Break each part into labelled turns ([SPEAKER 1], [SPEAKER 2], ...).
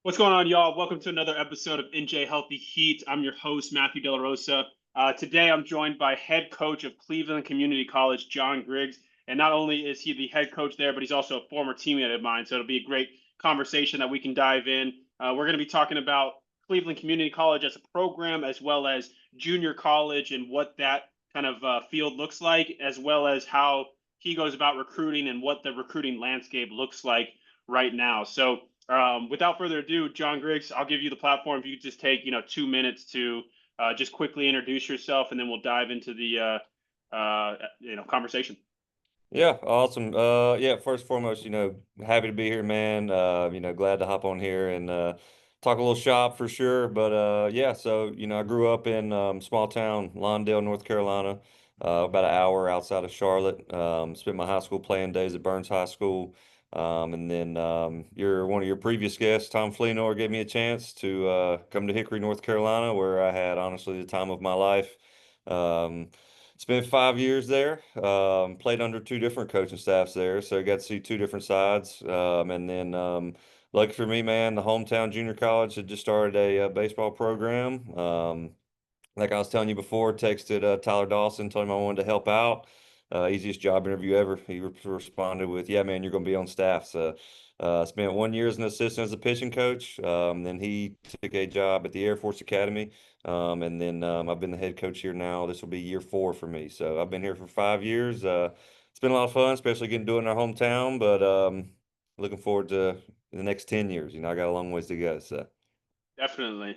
[SPEAKER 1] What's going on, y'all? Welcome to another episode of NJ Healthy Heat. I'm your host, Matthew De La Rosa. Today, I'm joined by head coach of Cleveland Community College, John Griggs. And not only is he the head coach there, but he's also a former teammate of mine. So it'll be a great conversation that we can dive in. We're going to be talking about Cleveland Community College as a program, as well as junior college and what that kind of field looks like, as well as how he goes about recruiting and what the recruiting landscape looks like right now. So without further ado, John Griggs, I'll give you the platform. If you could just take 2 minutes to just quickly introduce yourself, and then we'll dive into the conversation.
[SPEAKER 2] Yeah, awesome. Yeah, first and foremost, happy to be here, man. Glad to hop on here and talk a little shop for sure. But yeah, so I grew up in small town Lawndale, North Carolina, about an hour outside of Charlotte. Spent my high school playing days at Burns High School. And then one of your previous guests, Tom Fleenor, gave me a chance to come to Hickory, North Carolina, where I had honestly the time of my life. Um, Spent 5 years there. Played under two different coaching staffs there, so I got to see two different sides. And then, lucky for me, man, the hometown junior college had just started a baseball program. Like I was telling you before, texted Tyler Dawson, told him I wanted to help out. Easiest job interview ever. He responded with, "Yeah, man, you're going to be on staff." So, spent 1 year as an assistant as a pitching coach. Then he took a job at the Air Force Academy. And then I've been the head coach here now. This will be year 4 for me. So I've been here for 5 years. It's been a lot of fun, especially getting to do it in our hometown. But looking forward to the next 10 years. I got a long ways to go. So.
[SPEAKER 1] Definitely,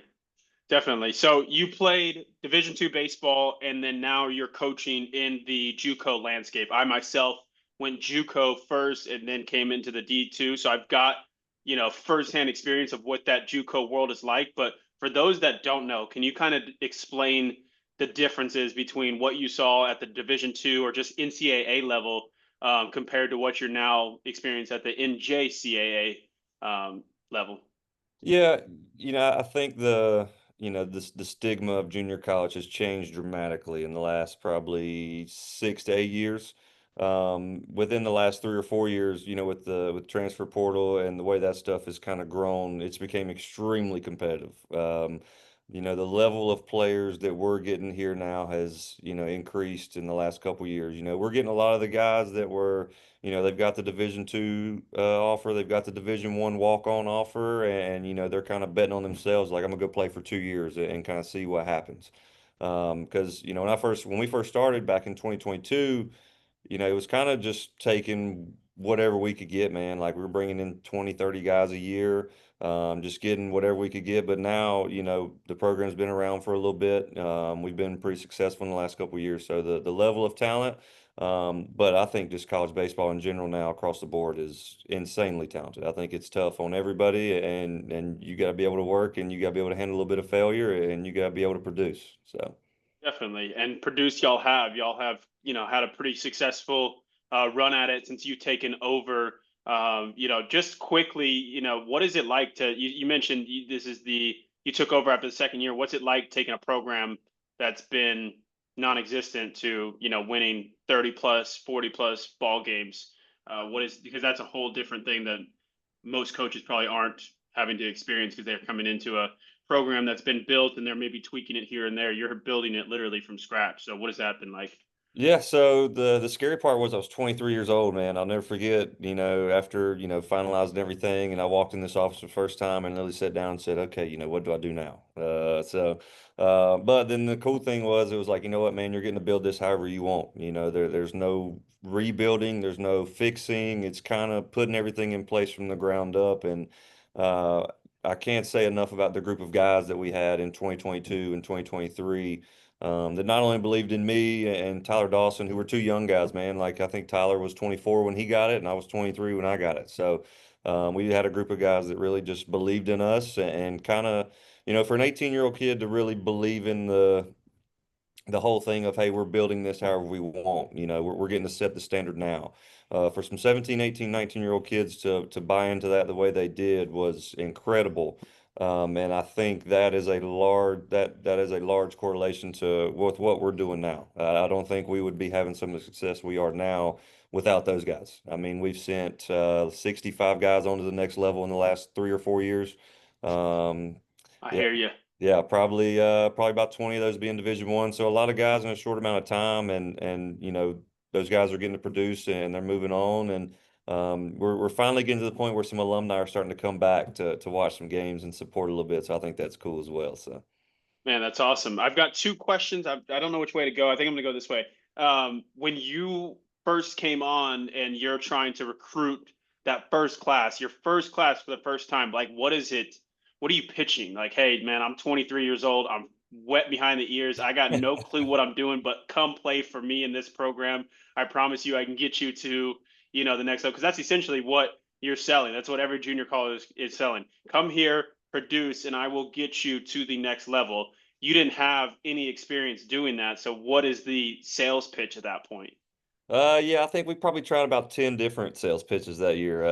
[SPEAKER 1] definitely. So you played Division two baseball, and then now you're coaching in the JUCO landscape. I myself went JUCO first, and then came into the D2. So I've got firsthand experience of what that JUCO world is like. But for those that don't know, can you kind of explain the differences between what you saw at the Division two or just NCAA level compared to what you're now experiencing at the NJCAA level?
[SPEAKER 2] Yeah, I think the stigma of junior college has changed dramatically in the last probably 6 to 8 years. Within the last 3 or 4 years, with transfer portal and the way that stuff has kind of grown, it's became extremely competitive. The level of players that we're getting here now has, increased in the last couple years. We're getting a lot of the guys that were they've got the Division 2 offer, they've got the Division 1 walk-on offer, and they're kind of betting on themselves, like I'm gonna go play for 2 years and kind of see what happens. Because when we first started back in 2022, it was kind of just taking whatever we could get, man. Like we were bringing in 20, 30 guys a year, just getting whatever we could get. But now, the program's been around for a little bit. We've been pretty successful in the last couple of years. So the level of talent, but I think just college baseball in general now across the board is insanely talented. I think it's tough on everybody, and you got to be able to work, and you got to be able to handle a little bit of failure, and you got to be able to produce. So.
[SPEAKER 1] Definitely. And produce y'all have had a pretty successful run at it since you've taken over. Just quickly, what is it like you mentioned this is you took over after the second year. What's it like taking a program that's been non-existent to, winning 30 plus, 40 plus ball games? Because that's a whole different thing that most coaches probably aren't having to experience because they're coming into a program that's been built and they're maybe tweaking it here and there. You're building it literally from scratch. So what has that been like?
[SPEAKER 2] Yeah, so the scary part was I was 23 years old, man. I'll never forget, after, finalizing everything and I walked in this office the first time and really sat down and said, okay, what do I do now? But then the cool thing was it was like, you know what, man, you're getting to build this however you want. There's no rebuilding, there's no fixing. It's kind of putting everything in place from the ground up. And uh, I can't say enough about the group of guys that we had in 2022 and 2023 that not only believed in me and Tyler Dawson, who were two young guys, man. Like I think Tyler was 24 when he got it, and I was 23 when I got it. So we had a group of guys that really just believed in us and kind of, for an 18-year-old kid to really believe in the whole thing of, hey, we're building this however we want. We're getting to set the standard now. For some 17, 18, 19-year-old kids to buy into that the way they did was incredible. And I think that is a large correlation to with what we're doing now. I don't think we would be having some of the success we are now without those guys. I mean, we've sent 65 guys onto the next level in the last 3 or 4 years. Um,
[SPEAKER 1] I
[SPEAKER 2] yeah,
[SPEAKER 1] hear you.
[SPEAKER 2] yeah, probably about 20 of those being Division 1. So a lot of guys in a short amount of time, and those guys are getting to produce and they're moving on, and we're finally getting to the point where some alumni are starting to come back to watch some games and support a little bit. So I think that's cool as well. So.
[SPEAKER 1] Man, that's awesome. I've got two questions. I don't know which way to go. I think I'm going to go this way. When you first came on and you're trying to recruit that first class, your first class for the first time, like what is it? What are you pitching? Like, hey, man, I'm 23 years old. I'm wet behind the ears. I got no clue what I'm doing, but come play for me in this program. I promise you, I can get you to, the next level. Because that's essentially what you're selling. That's what every junior college is selling. Come here, produce, and I will get you to the next level. You didn't have any experience doing that. So what is the sales pitch at that point?
[SPEAKER 2] Yeah, I think we probably tried about 10 different sales pitches that year.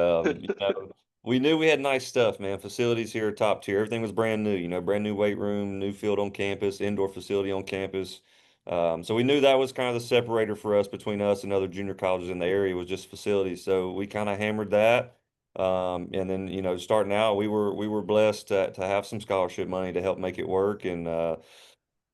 [SPEAKER 2] We knew we had nice stuff, man. Facilities here are top tier. Everything was brand new, brand new weight room, new field on campus, indoor facility on campus. So we knew that was kind of the separator for us between us and other junior colleges in the area was just facilities. So we kind of hammered that. And then, starting out, we were blessed to have some scholarship money to help make it work. And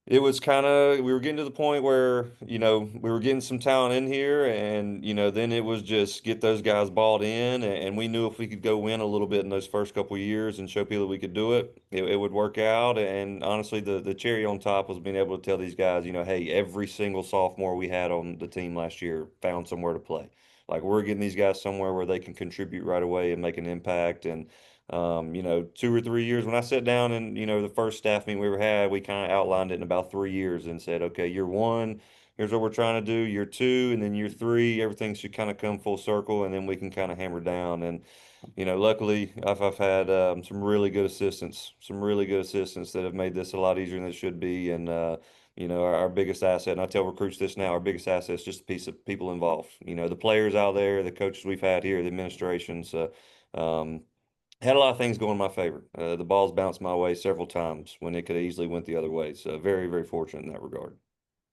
[SPEAKER 2] it was kind of, we were getting to the point where, we were getting some talent in here, and, then it was just get those guys bought in. And we knew if we could go win a little bit in those first couple of years and show people we could do it, it would work out. And honestly, the cherry on top was being able to tell these guys, hey, every single sophomore we had on the team last year found somewhere to play. Like, we're getting these guys somewhere where they can contribute right away and make an impact. And 2 or 3 years when I sat down and, the first staff meeting we ever had, we kind of outlined it in about 3 years and said, okay, year one, here's what we're trying to do. Year two, and then year three, everything should kind of come full circle, and then we can kind of hammer down. And, luckily I've had some really good assistants that have made this a lot easier than it should be. And, our biggest asset, and I tell recruits this now, our biggest asset is just a piece of people involved. The players out there, the coaches we've had here, the administrations, um, had a lot of things going in my favor. The ball's bounced my way several times when it could have easily went the other way. So very, very fortunate in that regard.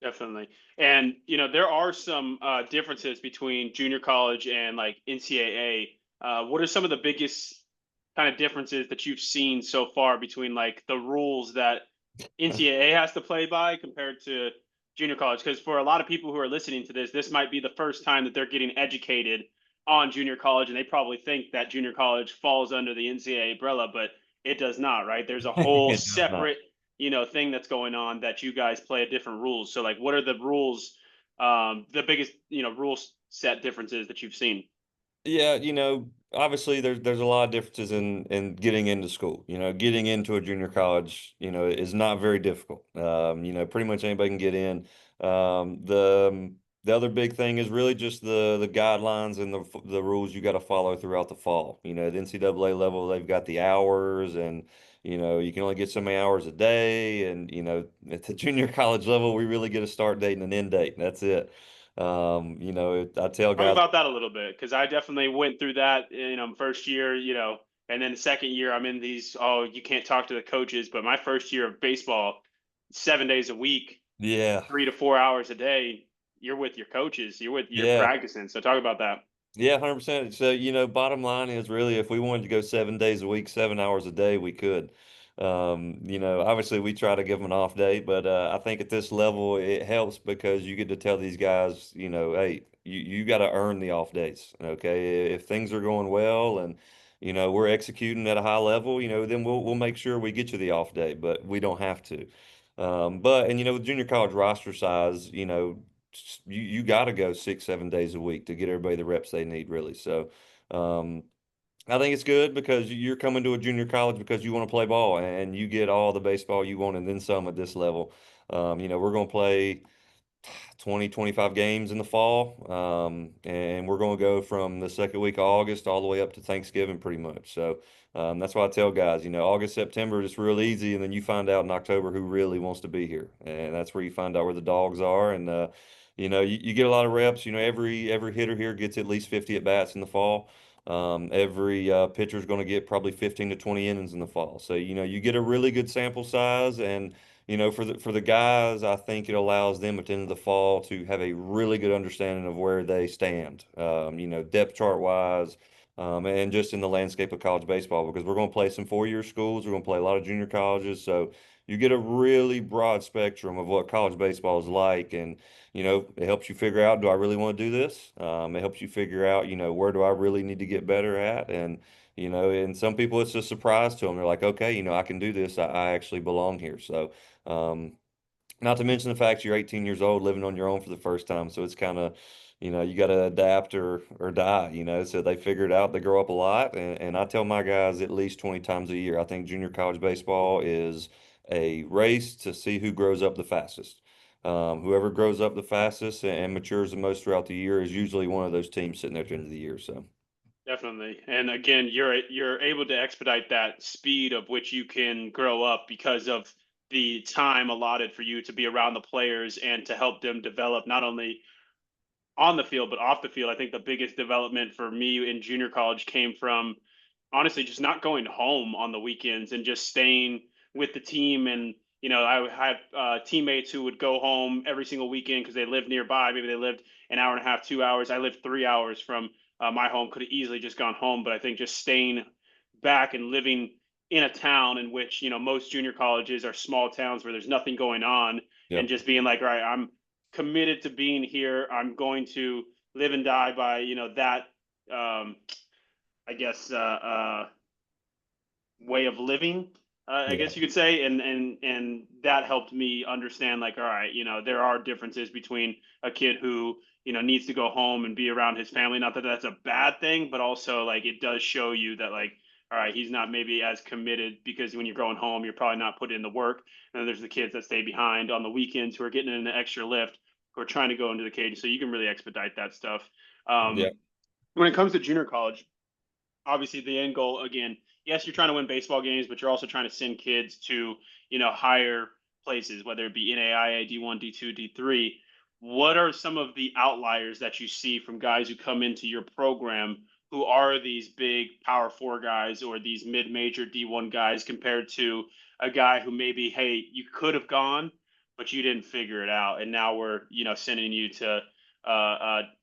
[SPEAKER 1] Definitely. And there are some differences between junior college and like NCAA. What are some of the biggest kind of differences that you've seen so far between like the rules that NCAA has to play by compared to junior college? Because for a lot of people who are listening to this might be the first time that they're getting educated on junior college, and they probably think that junior college falls under the NCAA umbrella, but it does not, right? There's a whole
[SPEAKER 2] It does not.
[SPEAKER 1] separate thing that's going on that you guys play at different rules. So like what are the rules, the biggest rules set differences that you've seen?
[SPEAKER 2] Yeah, obviously there's a lot of differences in getting into school. Getting into a junior college, is not very difficult. Pretty much anybody can get in. The other big thing is really just the guidelines and the rules you got to follow throughout the fall. The NCAA level, they've got the hours, and you can only get so many hours a day. And at the junior college level, we really get a start date and an end date, and that's it. I tell
[SPEAKER 1] Talk
[SPEAKER 2] guys.
[SPEAKER 1] about that a little bit, because I definitely went through that, first year, and then the second year I'm in these, oh, you can't talk to the coaches. But my first year of baseball, 7 days a week,
[SPEAKER 2] Yeah,
[SPEAKER 1] 3 to 4 hours a day, you're with your coaches, you're
[SPEAKER 2] yeah,
[SPEAKER 1] practicing. So talk about that.
[SPEAKER 2] yeah, 100%. So, bottom line is really if we wanted to go 7 days a week, 7 hours a day, we could. Obviously we try to give them an off day, but I think at this level it helps because you get to tell these guys, hey, you got to earn the off days. Okay. If things are going well and, we're executing at a high level, then we'll make sure we get you the off day, but we don't have to. With junior college roster size, you got to go 6, 7 days a week to get everybody the reps they need, really. So, um, I think it's good because you're coming to a junior college because you want to play ball and you get all the baseball you want and then some at this level. We're going to play 20, 25 games in the fall. And we're going to go from the second week of August all the way up to Thanksgiving pretty much. So that's why I tell guys, August, September is real easy. And then you find out in October who really wants to be here. And that's where you find out where the dogs are. And, you get a lot of reps. Every hitter here gets at least 50 at bats in the fall. Every pitcher is going to get probably 15 to 20 innings in the fall. So, you get a really good sample size. And, for the guys, I think it allows them at the end of the fall to have a really good understanding of where they stand. Depth chart wise, and just in the landscape of college baseball, because we're going to play some 4-year schools, we're going to play a lot of junior colleges, so you get a really broad spectrum of what college baseball is like. And it helps you figure out, do I really want to do this? It helps you figure out, where do I really need to get better at? And some people, it's a surprise to them. They're like, okay, I can do this. I actually belong here. So, not to mention the fact you're 18 years old living on your own for the first time. So it's kind of, you got to adapt or die, So they figure it out. They grow up a lot. And I tell my guys at least 20 times a year, I think junior college baseball is a race to see who grows up the fastest. Whoever grows up the fastest and matures the most throughout the year is usually one of those teams sitting there at the end of the year. So.
[SPEAKER 1] Definitely. And again, you're able to expedite that speed of which you can grow up because of the time allotted for you to be around the players and to help them develop not only on the field, but off the field. I think the biggest development for me in junior college came from honestly just not going home on the weekends and just staying with the team. And, I had teammates who would go home every single weekend because they lived nearby. Maybe they lived an hour and a half, 2 hours. I lived 3 hours from my home, could have easily just gone home. But I think just staying back and living in a town in which, most junior colleges are small towns where there's nothing going on and
[SPEAKER 2] Yep.
[SPEAKER 1] just being like, all right, I'm committed to being here. I'm going to live and die by that I guess way of living. I
[SPEAKER 2] Yeah.
[SPEAKER 1] guess you could say, and that helped me understand like, all right, there are differences between a kid who needs to go home and be around his family. Not that that's a bad thing, but also like it does show you that like, all right, he's not maybe as committed because when you're going home, you're probably not putting in the work. And then there's the kids that stay behind on the weekends who are getting in an extra lift, who are trying to go into the cage. So you can really expedite that stuff.
[SPEAKER 2] Yeah.
[SPEAKER 1] When it comes to junior college, obviously the end goal again, yes, you're trying to win baseball games, but you're also trying to send kids to higher places, whether it be NAIA, D1, D2, D3. What are some of the outliers that you see from guys who come into your program who are these big power four guys or these mid-major D1 guys compared to a guy who maybe, hey, you could have gone but you didn't figure it out, and now we're sending you to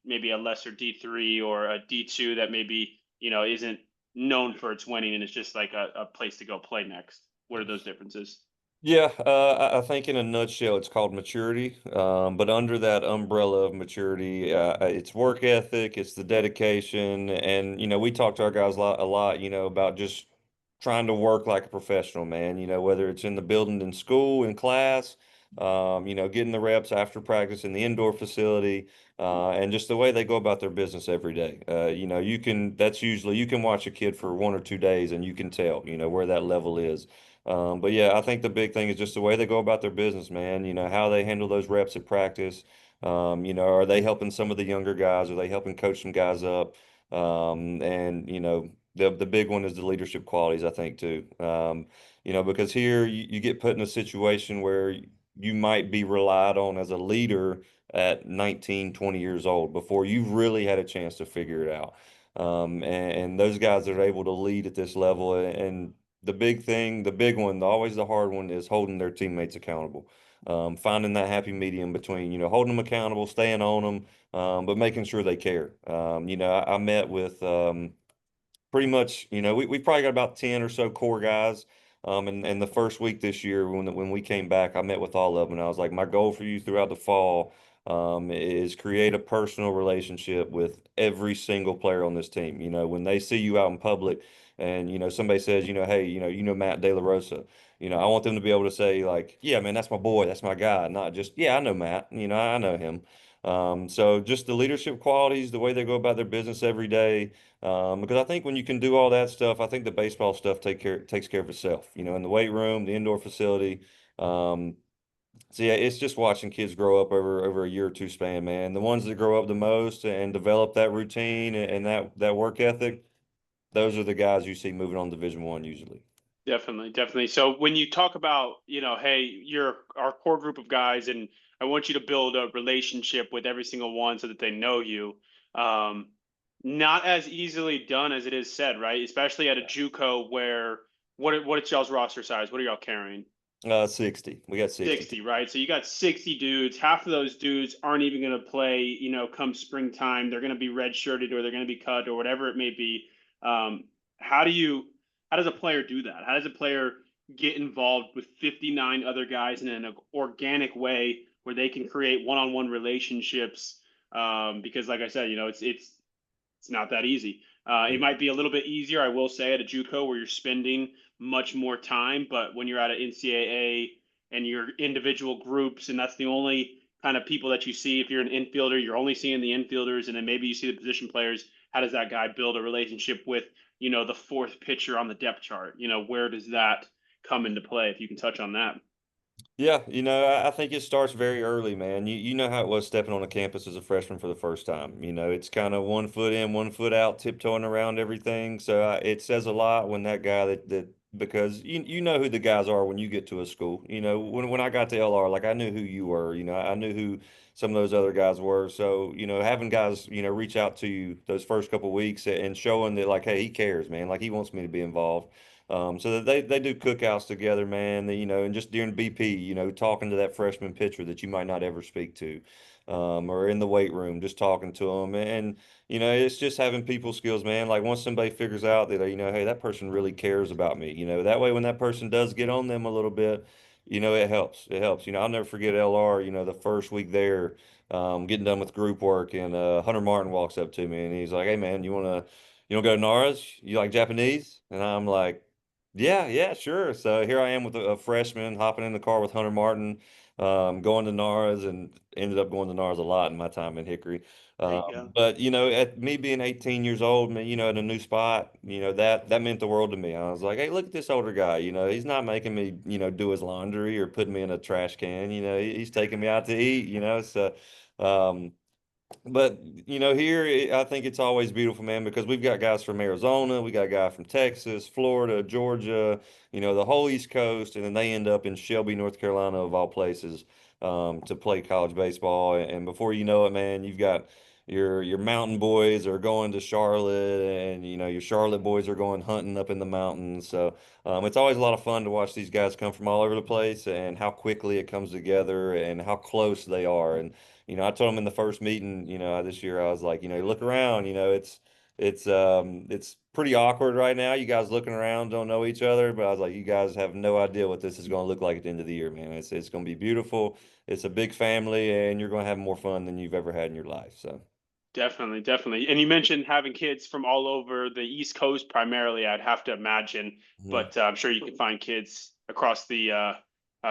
[SPEAKER 1] maybe a lesser D3 or a D2 that maybe isn't known for its winning, and it's just like a place to go play next. What are those differences?
[SPEAKER 2] Yeah, I think in a nutshell, it's called maturity. But under that umbrella of maturity, it's work ethic, it's the dedication, and we talk to our guys a lot, about just trying to work like a professional, man. Whether it's in the building, in school, in class, getting the reps after practice in the indoor facility, and just the way they go about their business every day. That's usually you can watch a kid for 1 or 2 days, and you can tell, where that level is. But yeah, I think the big thing is just the way they go about their business, man. How they handle those reps at practice. Are they helping some of the younger guys? Are they helping coach some guys up? And the big one is the leadership qualities, I think, too. Because here you get put in a situation where you might be relied on as a leader at 19, 20 years old before you've really had a chance to figure it out. And those guys that are able to lead at this level, and the big thing, the big one, always the hard one, is holding their teammates accountable. Finding that happy medium between, holding them accountable, staying on them, but making sure they care. I met with pretty much, we probably got about 10 or so core guys. And the first week this year, when we came back, I met with all of them. And I was like, my goal for you throughout the fall is create a personal relationship with every single player on this team. When they see you out in public and, somebody says, hey, Matt De La Rosa, I want them to be able to say like, yeah, man, that's my boy. That's my guy. Not just, yeah, I know Matt, I know him. So just the leadership qualities, the way they go about their business every day, because I think when you can do all that stuff, I think the baseball stuff takes care of itself. In the weight room, the indoor facility. Um, so yeah, it's just watching kids grow up over a year or two span, man. The ones that grow up the most and develop that routine and that work ethic, those are the guys you see moving on to Division 1 usually.
[SPEAKER 1] Definitely, definitely. So when you talk about, hey, you're our core group of guys, and I want you to build a relationship with every single one so that they know you. Um, Not as easily done as it is said, right? Especially at a JUCO where what's y'all's roster size? What are y'all carrying?
[SPEAKER 2] 60. We got 60.
[SPEAKER 1] 60, right? So you got 60 dudes. Half of those dudes aren't even going to play, come springtime. They're going to be redshirted or they're going to be cut or whatever it may be. Um, how do you how does a player do that? How does a player get involved with 59 other guys in an organic way where they can create one-on-one relationships? Because, like I said, it's not that easy. It might be a little bit easier, I will say, at a JUCO where you're spending much more time. But when you're at an NCAA and you're individual groups, and that's the only kind of people that you see, if you're an infielder, you're only seeing the infielders, and then maybe you see the position players. How does that guy build a relationship with, the fourth pitcher on the depth chart? Where does that come into play? If you can touch on that.
[SPEAKER 2] Yeah, I think it starts very early, man. You know how it was stepping on a campus as a freshman for the first time. It's kind of 1 foot in, 1 foot out, tiptoeing around everything. So it says a lot when that guy that because you know who the guys are when you get to a school. When I got to LR, like I knew who you were. I knew who some of those other guys were. So having guys reach out to you those first couple weeks and showing that like, hey, he cares, man. Like he wants me to be involved. So that they do cookouts together, man. And just during BP, talking to that freshman pitcher that you might not ever speak to, or in the weight room, just talking to them, and it's just having people skills, man. Like once somebody figures out that hey, that person really cares about me, that way when that person does get on them a little bit, it helps. It helps. I'll never forget LR. The first week there, getting done with group work, and Hunter Martin walks up to me and he's like, "Hey, man, you wanna go to Nara's? You like Japanese?" And I'm like, yeah, yeah, sure. So here I am with a freshman hopping in the car with Hunter Martin, going to NARA's, and ended up going to NARA's a lot in my time in Hickory.
[SPEAKER 1] There you go.
[SPEAKER 2] But at me being 18 years old, man, in a new spot, that meant the world to me. I was like, hey, look at this older guy. He's not making me, do his laundry or putting me in a trash can. He's taking me out to eat. So. Um, but here I think it's always beautiful, man, because we've got guys from Arizona, we got a guy from Texas, Florida, Georgia, the whole East Coast, and then they end up in Shelby, North Carolina, of all places, to play college baseball. And before you know it, man, you've got your mountain boys are going to Charlotte, and your Charlotte boys are going hunting up in the mountains. So it's always a lot of fun to watch these guys come from all over the place and how quickly it comes together and how close they are. And I told him in the first meeting, this year, I was like, look around, it's pretty awkward right now. You guys looking around don't know each other, but I was like, you guys have no idea what this is going to look like at the end of the year, man. It's going to be beautiful. It's a big family, and you're going to have more fun than you've ever had in your life. So.
[SPEAKER 1] Definitely, definitely. And you mentioned having kids from all over the East Coast primarily, I'd have to imagine,
[SPEAKER 2] Mhm.
[SPEAKER 1] but I'm sure you can find kids across the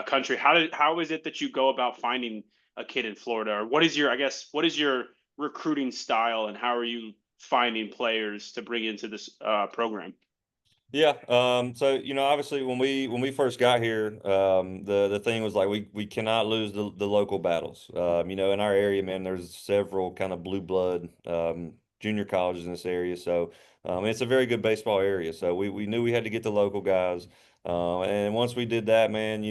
[SPEAKER 1] country. How is it that you go about finding a kid in Florida? Or what is your recruiting style, and how are you finding players to bring into this program?
[SPEAKER 2] Yeah. So obviously when we first got here, the thing was like we cannot lose the local battles. In our area, man, there's several kind of blue blood junior colleges in this area. So it's a very good baseball area. So we knew we had to get the local guys. And once we did that, man,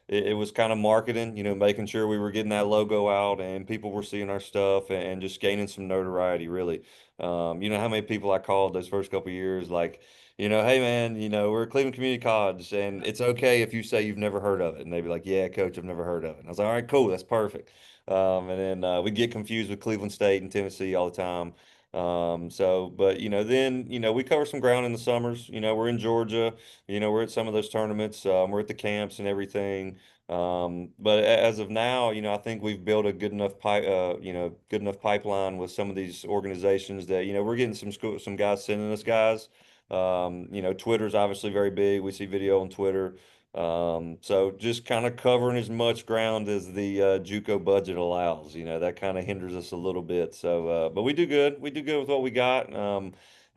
[SPEAKER 2] it was kind of marketing, making sure we were getting that logo out and people were seeing our stuff and just gaining some notoriety, really. You know how many people I called those first couple of years, like, hey man, we're Cleveland Community College, and it's okay if you say you've never heard of it. And they'd be like, yeah, coach, I've never heard of it. And I was like, all right, cool, that's perfect. And then we get confused with Cleveland State and Tennessee all the time. But then we cover some ground in the summers. We're in Georgia. We're at some of those tournaments. We're at the camps and everything. But as of now, I think we've built a good enough pipeline with some of these organizations that we're getting some guys sending us guys. Twitter's obviously very big. We see video on Twitter. So just kind of covering as much ground as the JUCO budget allows. That kind of hinders us a little bit. So, but we do good. We do good with what we got.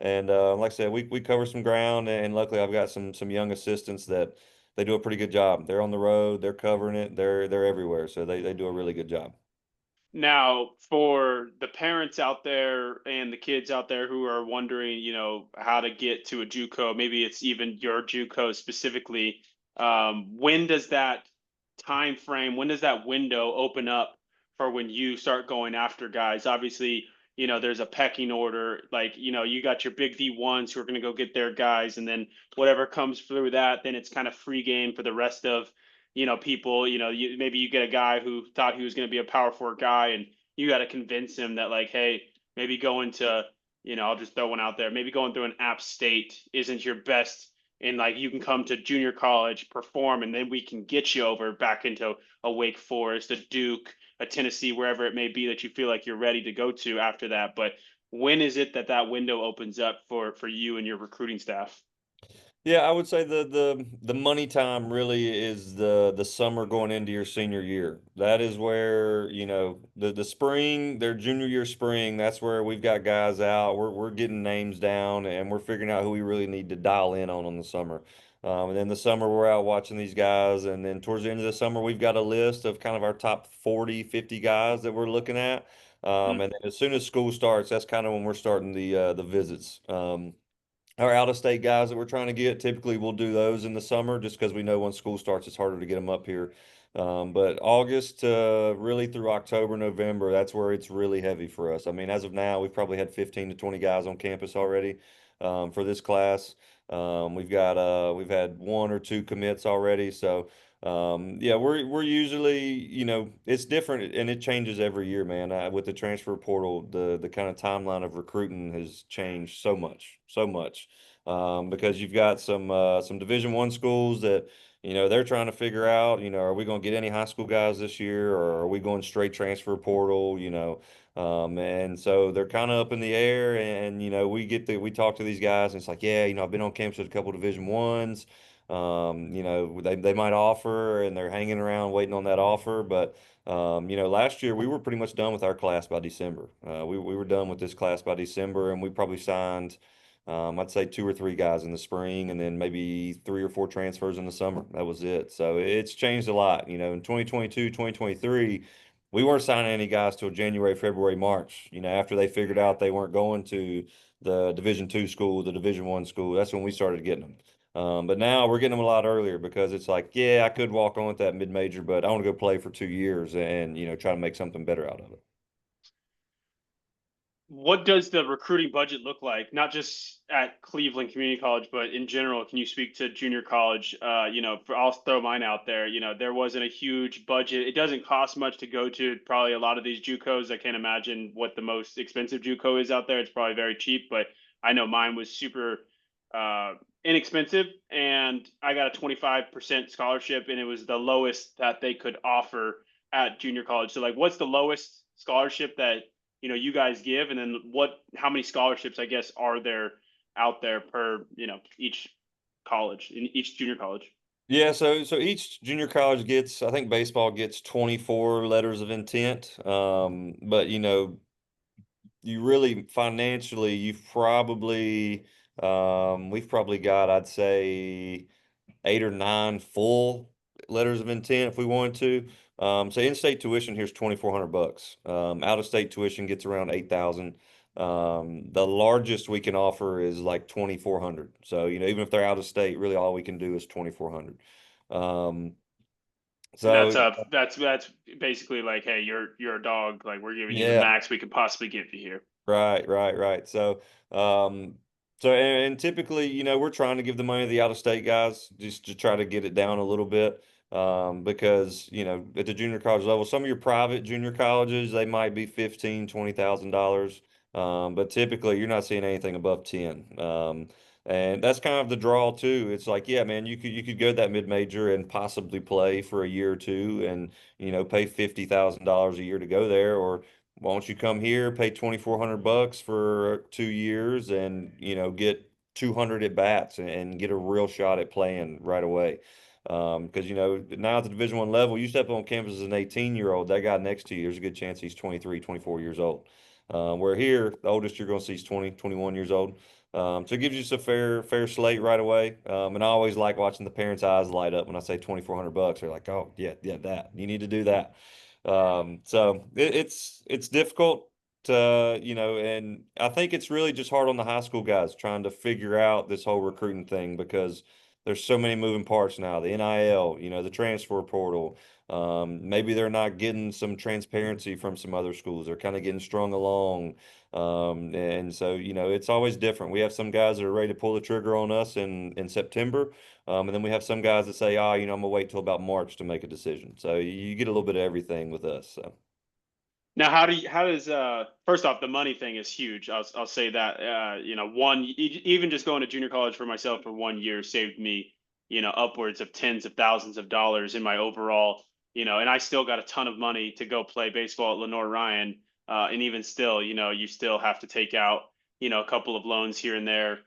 [SPEAKER 2] And like I said, we cover some ground, and luckily I've got some young assistants that they do a pretty good job. They're on the road, they're covering it, they're everywhere. So they do a really good job.
[SPEAKER 1] Now, for the parents out there and the kids out there who are wondering, how to get to a JUCO, maybe it's even your JUCO specifically. When does that time frame, when does that window open up for when you start going after guys? Obviously, there's a pecking order. Like, you got your big V1s who are going to go get their guys, and then whatever comes through that, then it's kind of free game for the rest of people, maybe you get a guy who thought he was going to be a power forward guy, and you got to convince him that, like, hey, maybe going to I'll just throw one out there. Maybe going through an App State isn't your best, and like you can come to junior college, perform, and then we can get you over back into a Wake Forest, a Duke, a Tennessee, wherever it may be that you feel like you're ready to go to after that. But when is it that that window opens up for you and your recruiting staff?
[SPEAKER 2] Yeah, I would say the money time really is the summer going into your senior year. That is where, the spring, their junior year spring, that's where we've got guys out. We're getting names down and we're figuring out who we really need to dial in on the summer. And then the summer we're out watching these guys, and then towards the end of the summer we've got a list of kind of our top 40, 50 guys that we're looking at. And then as soon as school starts, that's kind of when we're starting the visits. Our out of state guys that we're trying to get, typically we'll do those in the summer just because we know when school starts, it's harder to get them up here. But August really through October, November, that's where it's really heavy for us. I mean, as of now, we've probably had 15 to 20 guys on campus already for this class. We've had one or two commits already. So yeah, we're usually, it's different and it changes every year, man. With the transfer portal, the kind of timeline of recruiting has changed so much, so much. Because you've got some Division I schools that, they're trying to figure out, are we going to get any high school guys this year, or are we going straight transfer portal, and so they're kind of up in the air, and we talk to these guys, and it's like, yeah, I've been on campus with a couple Division Is. They might offer and they're hanging around waiting on that offer. But, last year we were pretty much done with our class by December. We were done with this class by December, and we probably signed, I'd say two or three guys in the spring, and then maybe three or four transfers in the summer. That was it. So it's changed a lot. In 2022, 2023, we weren't signing any guys till January, February, March. After they figured out they weren't going to the Division II school, the Division I school, that's when we started getting them. But now we're getting them a lot earlier because it's like, yeah, I could walk on with that mid-major, but I want to go play for 2 years and, try to make something better out of it.
[SPEAKER 1] What does the recruiting budget look like? Not just at Cleveland Community College, but in general. Can you speak to junior college? I'll throw mine out there. There wasn't a huge budget. It doesn't cost much to go to probably a lot of these JUCOs. I can't imagine what the most expensive JUCO is out there. It's probably very cheap, but I know mine was super inexpensive, and I got a 25% scholarship, and it was the lowest that they could offer at junior college. So, like, what's the lowest scholarship that you guys give, and then how many scholarships I guess are there out there per each college, in each junior college?
[SPEAKER 2] Yeah, so each junior college gets, I think baseball gets 24 letters of intent. But you really financially, we've probably got, I'd say, 8 or 9 full letters of intent if we wanted to. So in-state tuition here's 2,400 bucks. Out-of-state tuition gets around 8,000. The largest we can offer is like 2,400. So even if they're out of state, really all we can do is 2,400. Um,
[SPEAKER 1] And
[SPEAKER 2] so
[SPEAKER 1] that's basically like, hey, you're a dog. Like, we're giving you the
[SPEAKER 2] yeah.
[SPEAKER 1] max we could possibly give you here.
[SPEAKER 2] Right, right, right. So typically, we're trying to give the money to the out-of-state guys just to try to get it down a little bit. Because, at the junior college level, some of your private junior colleges, they might be 15, $20,000. But typically you're not seeing anything above 10. And that's kind of the draw too. It's like, yeah, man, you could go that mid-major and possibly play for a year or two and, pay $50,000 a year to go there, or why don't you come here, pay 2,400 bucks for 2 years and, get 200 at bats and get a real shot at playing right away. Because, now at the Division I level, you step on campus as an 18-year-old, that guy next to you, there's a good chance he's 23, 24 years old. Where here, the oldest you're going to see is 20, 21 years old. So it gives you a fair slate right away. And I always like watching the parents' eyes light up when I say 2,400 bucks. They're like, oh, yeah, yeah, that. You need to do that. So it's difficult to, and I think it's really just hard on the high school guys trying to figure out this whole recruiting thing because there's so many moving parts now. The NIL, the transfer portal. Maybe they're not getting some transparency from some other schools. They're kind of getting strung along. And so, it's always different. We have some guys that are ready to pull the trigger on us in September. And then we have some guys that say, I'm gonna wait till about March to make a decision. So you get a little bit of everything with us. So.
[SPEAKER 1] Now, how does first off, the money thing is huge. I'll say that even just going to junior college for myself for 1 year saved me upwards of tens of thousands of dollars in my overall and I still got a ton of money to go play baseball at Lenore Ryan, and even still you still have to take out a couple of loans here and there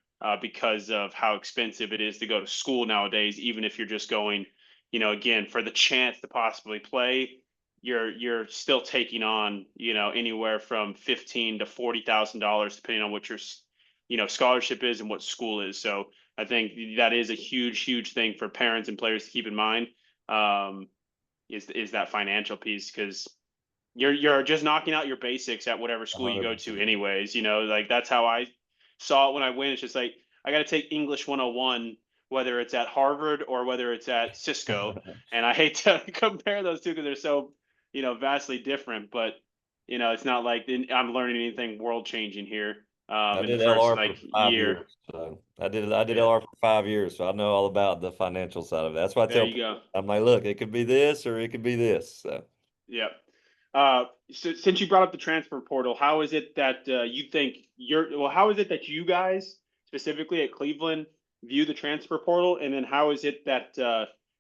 [SPEAKER 1] because of how expensive it is to go to school nowadays. Even if you're just going again for the chance to possibly play, you're still taking on anywhere from 15 to $40,000 depending on what your scholarship is and what school is. So I think that is a huge thing for parents and players to keep in mind, um, is that financial piece, because you're just knocking out your basics at whatever school you go to
[SPEAKER 2] 100%.
[SPEAKER 1] anyways. Like that's how I saw it when I went. It's just like I got to take English 101, whether it's at Harvard or whether it's at Cisco. And I hate to compare those two because they're so vastly different, but it's not like I'm learning anything world changing here
[SPEAKER 2] I
[SPEAKER 1] in the
[SPEAKER 2] did
[SPEAKER 1] first
[SPEAKER 2] LR for
[SPEAKER 1] like
[SPEAKER 2] 5 years,
[SPEAKER 1] year.
[SPEAKER 2] so I did
[SPEAKER 1] Yeah,
[SPEAKER 2] LR for 5 years, so I know all about the financial side of it. That's why I
[SPEAKER 1] there
[SPEAKER 2] tell
[SPEAKER 1] you
[SPEAKER 2] people,
[SPEAKER 1] go.
[SPEAKER 2] I'm like, look, it could be this or it could be this. So.
[SPEAKER 1] Yep. So since you brought up the transfer portal, how is it that how is it that you guys specifically at Cleveland view the transfer portal, and then how is it that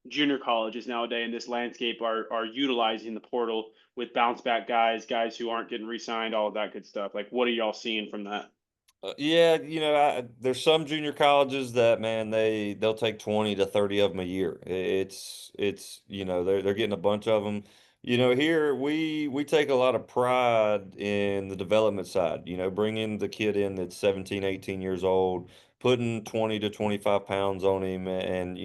[SPEAKER 1] junior colleges nowadays in this landscape are utilizing the portal with bounce back guys who aren't getting re-signed, all of that good stuff? Like, what are y'all seeing from that?
[SPEAKER 2] Yeah, there's some junior colleges that, man, they'll take 20 to 30 of them a year. It's they're getting a bunch of them. Here we take a lot of pride in the development side. Bringing the kid in that's 17, 18 years old, putting 20 to 25 pounds on him, and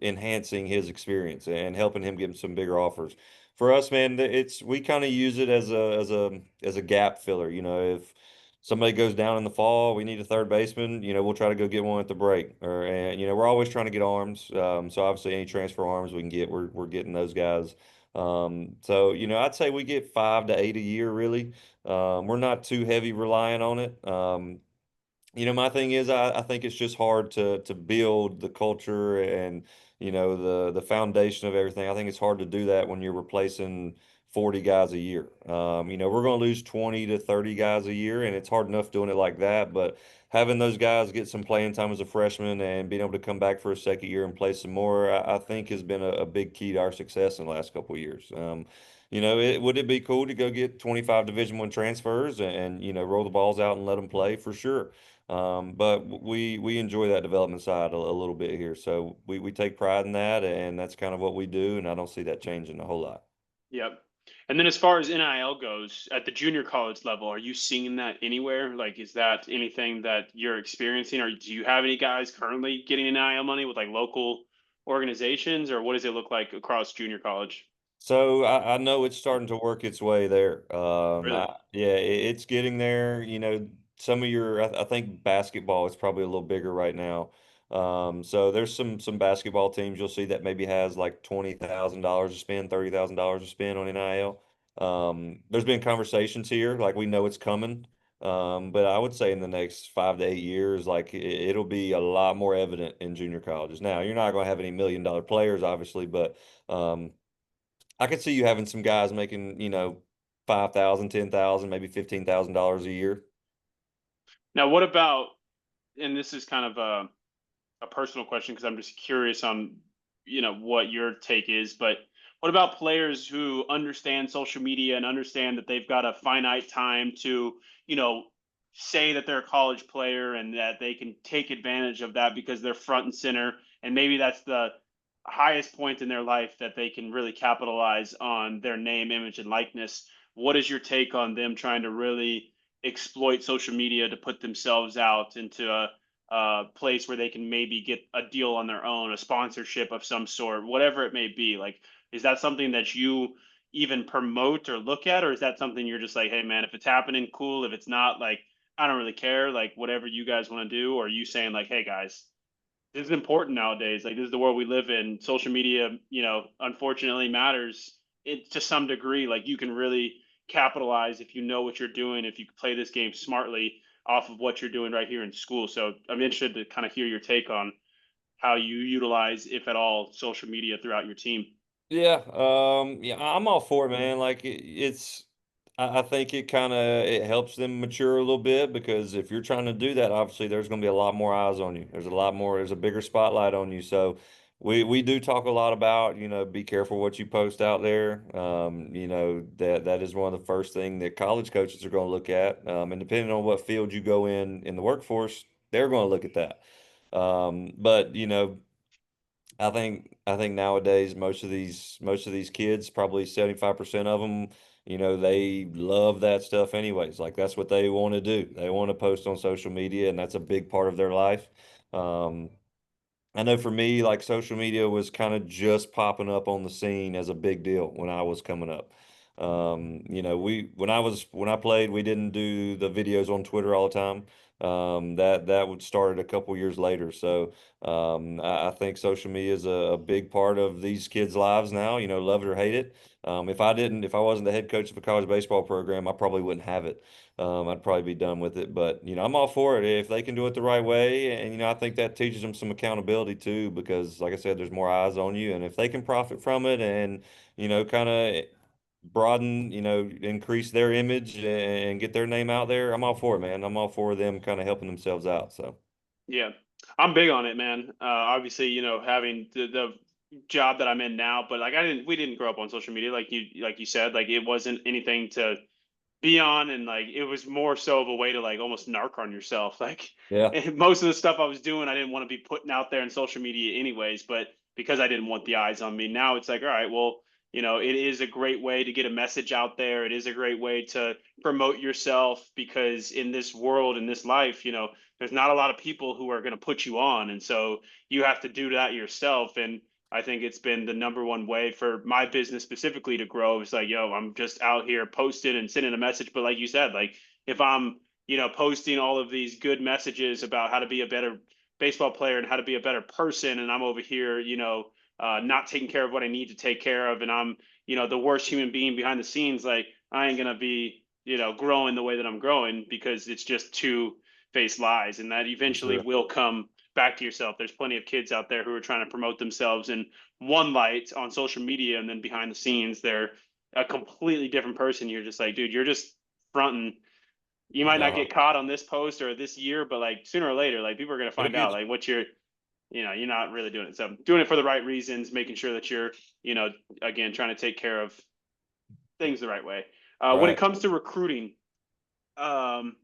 [SPEAKER 2] enhancing his experience and helping him get some bigger offers. For us, man, it's we kind of use it as a gap filler. If somebody goes down in the fall, we need a third baseman, we'll try to go get one at the break. And we're always trying to get arms. So obviously any transfer arms we can get, we're getting those guys. So I'd say we get 5 to 8 a year really. We're not too heavy relying on it. My thing is, I think it's just hard to build the culture and the foundation of everything. I think it's hard to do that when you're replacing 40 guys a year. We're going to lose 20 to 30 guys a year, and it's hard enough doing it like that. But having those guys get some playing time as a freshman and being able to come back for a second year and play some more, I think has been a big key to our success in the last couple of years. Would it be cool to go get 25 Division I transfers and roll the balls out and let them play for sure? But we enjoy that development side a little bit here, so we take pride in that, and that's kind of what we do, and I don't see that changing a whole lot.
[SPEAKER 1] Yep. And then as far as NIL goes, at the junior college level, are you seeing that anywhere? Like, is that anything that you're experiencing, or do you have any guys currently getting NIL money with like local organizations, or what does it look like across junior college?
[SPEAKER 2] So I know it's starting to work its way there.
[SPEAKER 1] Really?
[SPEAKER 2] Yeah, it's getting there. Some of I think basketball is probably a little bigger right now. So there's some basketball teams you'll see that maybe has like $20,000 to spend, $30,000 to spend on NIL. There's been conversations here, like we know it's coming. But I would say in the next 5 to 8 years, like it'll be a lot more evident in junior colleges. Now, you're not going to have any $1 million players, obviously, but I could see you having some guys making, 5,000, 10,000, maybe $15,000 a year.
[SPEAKER 1] Now, what about, and this is kind of a personal question because I'm just curious on what your take is, but what about players who understand social media and understand that they've got a finite time to you know say that they're a college player and that they can take advantage of that because they're front and center, and maybe that's the highest point in their life that they can really capitalize on their name, image, and likeness? What is your take on them trying to really exploit social media to put themselves out into a place where they can maybe get a deal on their own, a sponsorship of some sort, whatever it may be? Like, is that something that you even promote or look at, or is that something you're just like, hey man, if it's happening, cool. If it's not, like, I don't really care. Like, whatever you guys want to do. Or are you saying like, hey guys, this is important nowadays. Like, this is the world we live in. Social media, unfortunately matters it to some degree. Like, you can really capitalize if you know what you're doing, if you play this game smartly off of what you're doing right here in school. So I'm interested to kind of hear your take on how you utilize, if at all, social media throughout your team.
[SPEAKER 2] Yeah, yeah, I'm all for it, man. Like it's I think it helps them mature a little bit because if you're trying to do that, obviously there's going to be a lot more eyes on you. There's a bigger spotlight on you. So we do talk a lot about, be careful what you post out there. That is one of the first thing that college coaches are going to look at. And depending on what field you go in the workforce, they're going to look at that. But I think nowadays most of these kids, probably 75% of them, they love that stuff anyways. Like that's what they want to do. They want to post on social media, and that's a big part of their life. Um, I know for me, like social media was kind of just popping up on the scene as a big deal when I was coming up. When I played, we didn't do the videos on Twitter all the time. That would started a couple years later. So I think social media is a big part of these kids' lives now. Love it or hate it. If I wasn't the head coach of a college baseball program, I probably wouldn't have it. I'd probably be done with it. But I'm all for it if they can do it the right way. And I think that teaches them some accountability too, because like I said, there's more eyes on you, and if they can profit from it and kind of broaden, increase their image and get their name out there, I'm all for it, man. I'm all for them kind of helping themselves out. So
[SPEAKER 1] Yeah, I'm big on it, man. Obviously, having the job that I'm in now, but like we didn't grow up on social media, like you said, like it wasn't anything to be on, and like it was more so of a way to like almost narc on yourself. Like
[SPEAKER 2] yeah,
[SPEAKER 1] and most of the stuff I was doing, I didn't want to be putting out there in social media anyways, but because I didn't want the eyes on me, now it's like, all right, well, it is a great way to get a message out there. It is a great way to promote yourself because in this world, in this life, there's not a lot of people who are going to put you on, and so you have to do that yourself. And I think it's been the number one way for my business specifically to grow. It's like, yo, I'm just out here posting and sending a message. But like you said, like if I'm, posting all of these good messages about how to be a better baseball player and how to be a better person, and I'm over here, not taking care of what I need to take care of, and I'm, the worst human being behind the scenes, like I ain't gonna be, growing the way that I'm growing because it's just two face lies, and that
[SPEAKER 2] for
[SPEAKER 1] eventually
[SPEAKER 2] sure.
[SPEAKER 1] will come back to yourself. There's plenty of kids out there who are trying to promote themselves in one light on social media, and then behind the scenes, they're a completely different person. You're just like, dude, you're just fronting. You might not
[SPEAKER 2] No,
[SPEAKER 1] get caught on this post or this year, but like sooner or later, like people are gonna
[SPEAKER 2] it'll
[SPEAKER 1] find out
[SPEAKER 2] get
[SPEAKER 1] like what you're not really doing it. So doing it for the right reasons, making sure that you're, again, trying to take care of things the right way.
[SPEAKER 2] you
[SPEAKER 1] When it
[SPEAKER 2] right.
[SPEAKER 1] comes to recruiting, um,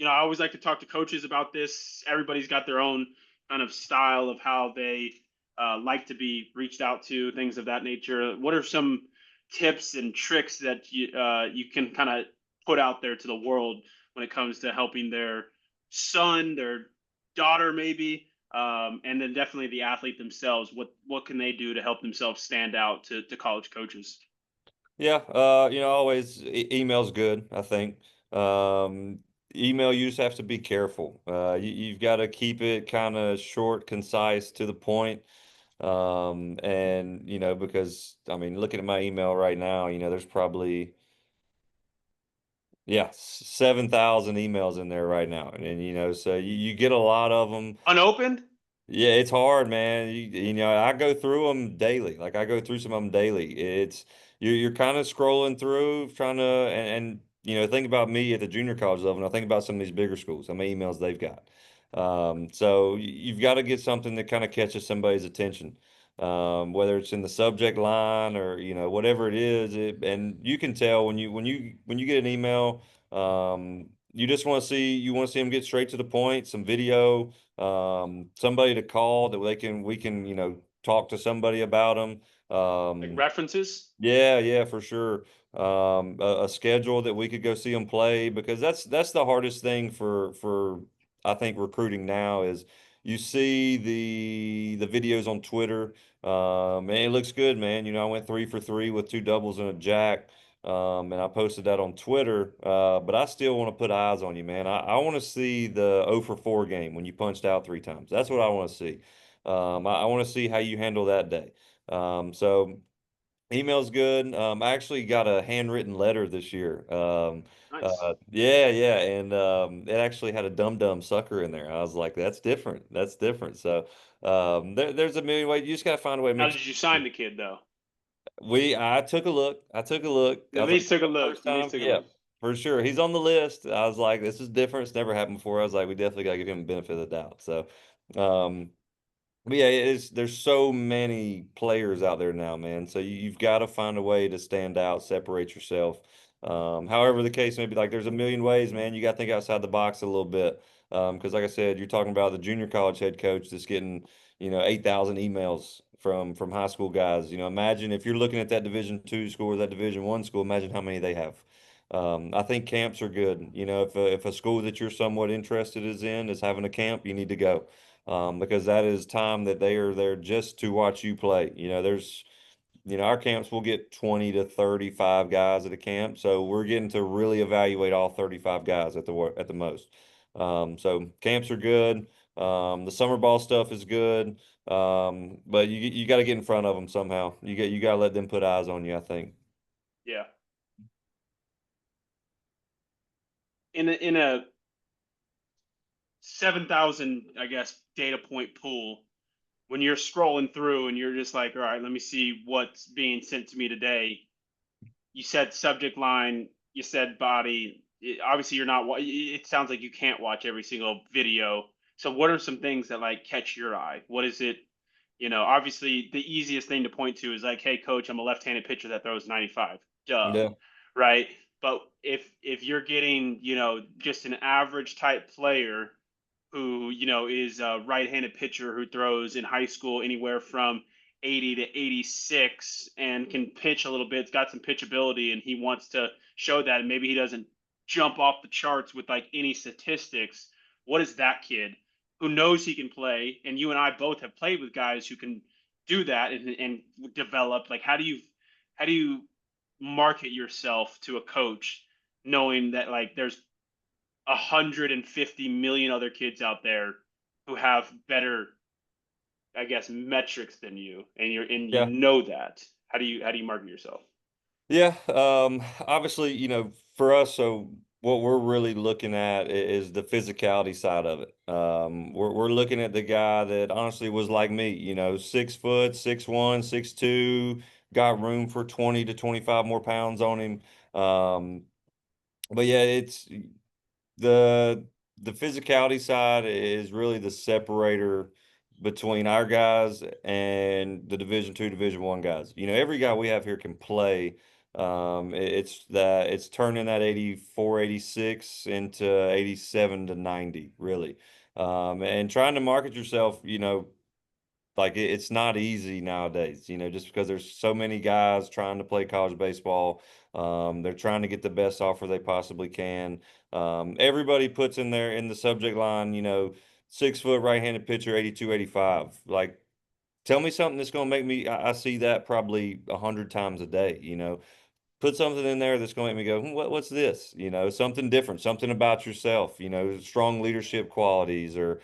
[SPEAKER 1] I always like to talk to coaches about this. Everybody's got their own kind of style of how they like to be reached out to, things of that nature. What are some tips and tricks that you can kind of put out there to the world when it comes to helping their son, their daughter, maybe, and then definitely the athlete themselves? What can they do to help themselves stand out to college coaches?
[SPEAKER 2] Yeah, always email's good, I think. Um, Email, you just have to be careful. You've got to keep it kind of short, concise, to the point. And because I mean, looking at my email right now, there's probably, yeah, 7,000 emails in there right now. And so you get a lot of them.
[SPEAKER 1] Unopened?
[SPEAKER 2] Yeah, it's hard, man. I go through them daily. Like I go through some of them daily. You're kind of scrolling through, trying to and think about me at the junior college level, and I think about some of these bigger schools, how many emails they've got. So you've got to get something that kind of catches somebody's attention, whether it's in the subject line or whatever it is. And you can tell when you get an email, you want to see them get straight to the point, some video, somebody to call that we can talk to somebody about them.
[SPEAKER 1] Like
[SPEAKER 2] um
[SPEAKER 1] references?
[SPEAKER 2] yeah, yeah, for sure. A schedule that we could go see them play, because that's the hardest thing for I think recruiting now is you see the videos on Twitter. And it looks good, man. I went 3 for 3 with two doubles and a jack. And I posted that on Twitter. But I still want to put eyes on you, man. I want to see the 0 for 4 game when you punched out 3 times. That's what I want to see. I want to see how you handle that day. So email's good. I actually got a handwritten letter this year.
[SPEAKER 1] Nice.
[SPEAKER 2] Yeah, yeah, and it actually had a dum dum sucker in there. I was like, that's different. That's different. So there's a million ways. You just gotta find a way to
[SPEAKER 1] How
[SPEAKER 2] make
[SPEAKER 1] did you
[SPEAKER 2] sure.
[SPEAKER 1] sign the kid though?
[SPEAKER 2] I took a look. I took a look. I
[SPEAKER 1] At
[SPEAKER 2] was like,
[SPEAKER 1] least took a look.
[SPEAKER 2] first
[SPEAKER 1] At least
[SPEAKER 2] time,
[SPEAKER 1] took a
[SPEAKER 2] yeah.
[SPEAKER 1] look.
[SPEAKER 2] For sure. He's on the list. I was like, this is different. It's never happened before. I was like, we definitely got to give him the benefit of the doubt. So, um, but yeah, there's so many players out there now, man. So you've got to find a way to stand out, separate yourself. However the case may be, like there's a million ways, man. You got to think outside the box a little bit. Because like I said, you're talking about the junior college head coach that's getting, 8,000 emails from high school guys. Imagine if you're looking at that Division II school or that Division I school, imagine how many they have. I think camps are good. If a school that you're somewhat interested is having a camp, you need to go because that is time that they are there just to watch you play. Our camps will get 20 to 35 guys at a camp, so we're getting to really evaluate all 35 guys at the most. So camps are good. The summer ball stuff is good, but you got to get in front of them somehow. You got to let them put eyes on you, I think.
[SPEAKER 1] Yeah. In a 7,000, I guess, data point pool, when you're scrolling through and you're just like, all right, let me see what's being sent to me today. You said subject line, you said body. Obviously, you're not. It sounds like you can't watch every single video. So, what are some things that like catch your eye? What is it? Obviously, the easiest thing to point to is like, hey, coach, I'm a left-handed pitcher that throws 95. Duh,
[SPEAKER 2] Yeah,
[SPEAKER 1] right? But if you're getting, just an average type player who is a right-handed pitcher who throws in high school anywhere from 80 to 86 and can pitch a little bit, it's got some pitchability, and he wants to show that, and maybe he doesn't jump off the charts with like any statistics. What is that kid who knows he can play? And you and I both have played with guys who can do that and develop. Like, how do you market yourself to a coach, knowing that like there's 150 million other kids out there who have better, I guess, metrics than you, and you
[SPEAKER 2] yeah.
[SPEAKER 1] know that. How do you market yourself?
[SPEAKER 2] Yeah, obviously, for us, so what we're really looking at is the physicality side of it. We're looking at the guy that honestly was like me, 6 foot, 6'1", 6'2", got room for 20 to 25 more pounds on him. But yeah, it's the physicality side is really the separator between our guys and the Division II, Division I guys. Every guy we have here can play. It's turning that 84, 86 into 87 to 90, really. And trying to market yourself, like it's not easy nowadays, just because there's so many guys trying to play college baseball. They're trying to get the best offer they possibly can. Everybody puts in there in the subject line, 6 foot right-handed pitcher, 82, 85. Like, tell me something that's going to make me, I see that probably 100 times a day, put something in there that's going to make me go, what's this? Something different, something about yourself, strong leadership qualities or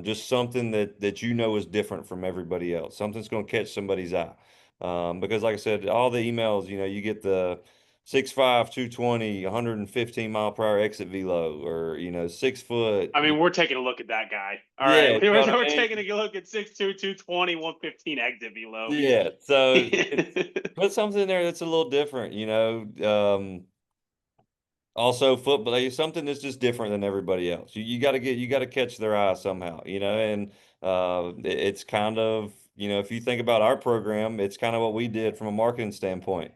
[SPEAKER 2] just something that is different from everybody else. Something's going to catch somebody's eye. Because like I said, all the emails, you get the 6'5", 220, 115 mile per hour exit velo or, 6 foot.
[SPEAKER 1] I mean, we're taking a look at that guy. All right,
[SPEAKER 2] Yeah, you know what I
[SPEAKER 1] we're
[SPEAKER 2] mean?
[SPEAKER 1] taking a look at 6'2", 220, 115 exit below.
[SPEAKER 2] Yeah. So it's put something in there that's a little different. Also, football, like, something that's just different than everybody else. You got to catch their eye somehow, and it's kind of, if you think about our program, it's kind of what we did from a marketing standpoint.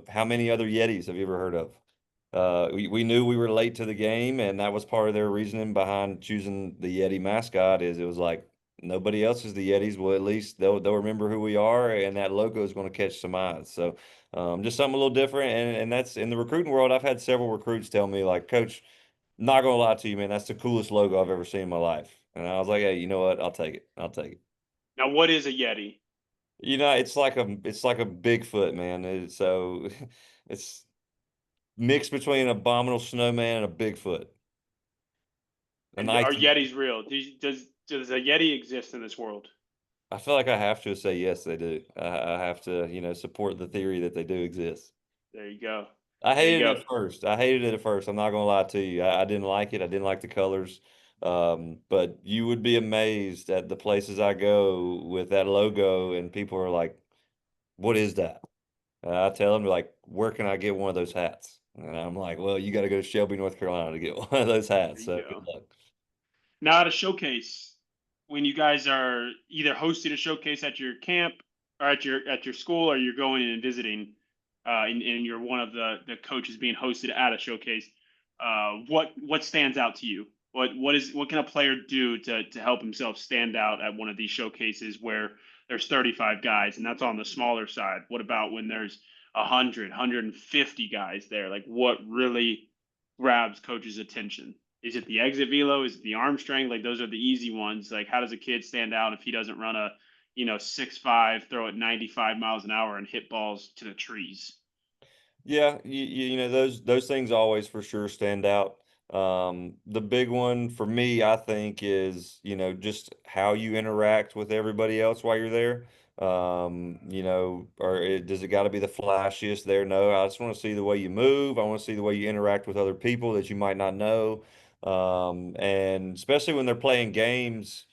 [SPEAKER 2] How many other Yetis have you ever heard of? We knew we were late to the game, and that was part of their reasoning behind choosing the Yeti mascot. Is it was like nobody else is the Yetis. Well, at least they'll remember who we are, and that logo is going to catch some eyes. So, just something a little different, and that's in the recruiting world. I've had several recruits tell me, like, Coach, not gonna lie to you, man, that's the coolest logo I've ever seen in my life. And I was like, hey, you know what? I'll take it. I'll take it.
[SPEAKER 1] Now, what is a Yeti?
[SPEAKER 2] It's like a Bigfoot, man. So it's mixed between an abominable snowman and a Bigfoot. An
[SPEAKER 1] And are
[SPEAKER 2] IT.
[SPEAKER 1] Yetis real? Does a Yeti exist in this world?
[SPEAKER 2] I feel like I have to say yes, they do. I have to, support the theory that they do exist.
[SPEAKER 1] There you go.
[SPEAKER 2] I
[SPEAKER 1] There you
[SPEAKER 2] hated it
[SPEAKER 1] go.
[SPEAKER 2] at first. I hated it at first. I'm not gonna lie to you. I didn't like it. I didn't like the colors. But you would be amazed at the places I go with that logo, and people are like, "What is that?" I tell them like, "Where can I get one of those hats?" And I'm like, well, you got to go to Shelby, North Carolina to get one of those
[SPEAKER 1] There
[SPEAKER 2] hats.
[SPEAKER 1] you
[SPEAKER 2] So good
[SPEAKER 1] go.
[SPEAKER 2] luck.
[SPEAKER 1] Now at a showcase, when you guys are either hosting a showcase at your camp or at your school, or you're going in and visiting, and you're one of the coaches being hosted at a showcase, what stands out to you? What can a player do to help himself stand out at one of these showcases where there's 35 guys and that's on the smaller side? What about when there's 100, 150 guys there? Like what really grabs coach's attention? Is it the exit velo? Is it the arm strength? Like those are the easy ones. Like how does a kid stand out if he doesn't run a 6'5", throw it 95 miles an hour and hit balls to the trees?
[SPEAKER 2] Yeah, you know those things always for sure stand out. The big one for me, I think, is just how you interact with everybody else while you're there. Does it got to be the flashiest there? No, I just want to see the way you move. I want to see the way you interact with other people that you might not know. And especially when they're playing games.